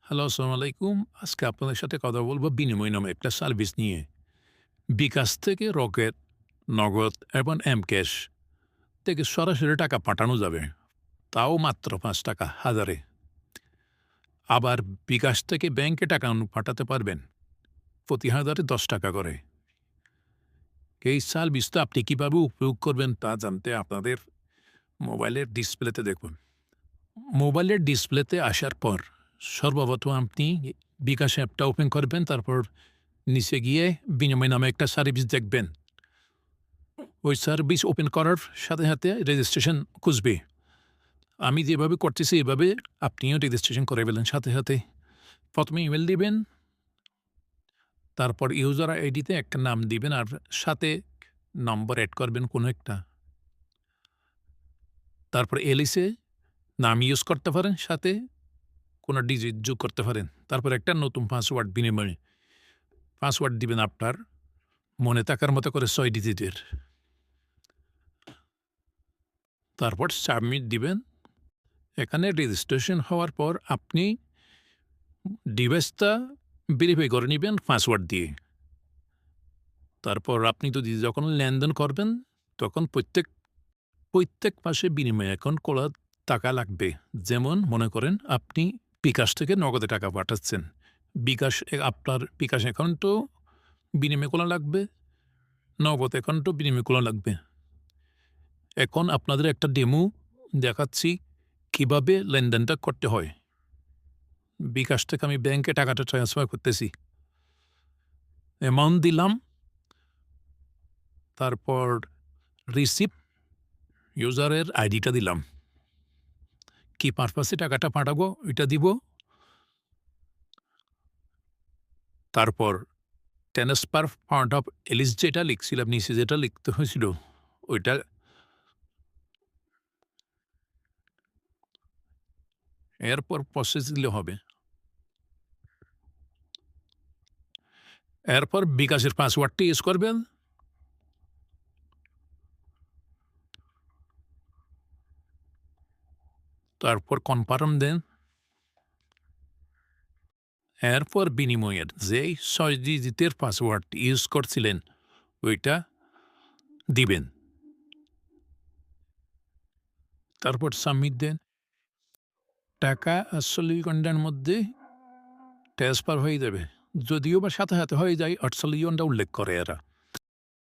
Hello, আসসালামু আলাইকুম। আজকে আপনাদের সাথে কথা বলব বিনিময় নামে একটা সার্ভিস নিয়ে। বিকাশ থেকে রকেট, নগদ এবং এমক্যাশ থেকে সরাসরি টাকা পাঠানো যাবে। তাও মাত্র ৳৫ হাজারে। আবার বিকাশ থেকে ব্যাংকে টাকা পাঠাতে পারবেন। প্রতি হাজারে ৳১০ করে। এই সার্ভিসটা আপনি কিভাবে উপয়োগ করবেন তা জানতে আপনাদের মোবাইলের ডিসপ্লেতে দেখুন। মোবাইলের ডিসপ্লেতে আসার পর সর্বপ্রথম আপনি বিকাশ অ্যাপটা ওপেন করবেন। তারপর নিচে গিয়ে বিনিময় নামে একটা সার্ভিস দেখবেন। ওই সার্ভিস ওপেন করার সাথে, সাথে রেজিস্ট্রেশন খুঁজবে। আমি যেভাবে করতেছি এভাবে আপনিও রেজিস্ট্রেশন করে ফেলেন সাথে, সাথে। ১ম এ ইমেইল দিবেন, তারপর ইউজার আইডিতে একটা নাম দিবেন আর সাথে নম্বর এড করবেন কোনো একটা। তারপর এলিসে নাম ইউজ করতে পারেন, সাথে কোনো ডিজিট যোগ করতে পারেন। তারপর একটা নতুন পাসওয়ার্ড বিনিময়ে পাসওয়ার্ড দিবেন আপনার মনে থাকার মতো করে ৬ ডিজিটের। তারপর সাবমিট দিবেন। এখানে রেজিস্ট্রেশন হওয়ার পর আপনি ডিভাইসটা ভেরিফাই করে নিবেন পাসওয়ার্ড দিয়ে। তারপর আপনি যদি যখন লেনদেন করবেন, তখন প্রত্যেক মাসে বিনিময় অ্যাকাউন্ট খোলা টাকা লাগবে। যেমন মনে করেন আপনি বিকাশ থেকে নগদে টাকা পাঠাচ্ছেন। আপনার বিকাশ অ্যাকাউন্টও বিনিময় খোলা লাগবে, নগদ অ্যাকাউন্টও বিনিময় খোলা লাগবে। এখন আপনাদের একটা ডেমো দেখাচ্ছি কিভাবে লেনদেনটা করতে হয়। বিকাশ থেকে আমি ব্যাংকে টাকাটা ট্রান্সফার করতেছি। অ্যামাউন্ট দিলাম, তারপর রিসিপ্ট ইউজারের আইডিটা দিলাম। কি পারপাসে টাকাটা পাঠাবো ওইটা দিব। তারপর ট্রান্সফার ফান্ড অফ এলিস যেটা লিখছিলাম নিচে যেটা লিখতে হয়েছিল ওইটা, এরপর প্রসেস দিলে হবে। এরপর বিকাশের পাসওয়ার্ডটি ইউজ করবেন। তারপর কনফার্ম দেন। এরপর বিনিময়ের যেই ৬ ডিজিটের পাসওয়ার্ড ইউজ করছিলেন ওইটা দিবেন। তারপর সাবমিট দেন। টাকা ৪৮ ঘন্টার মধ্যে ট্রান্সফার হয়ে যাবে। যদিও বা সাথে, সাথে হয়ে যায় ৪৮ ঘন্টা উল্লেখ করে এরা।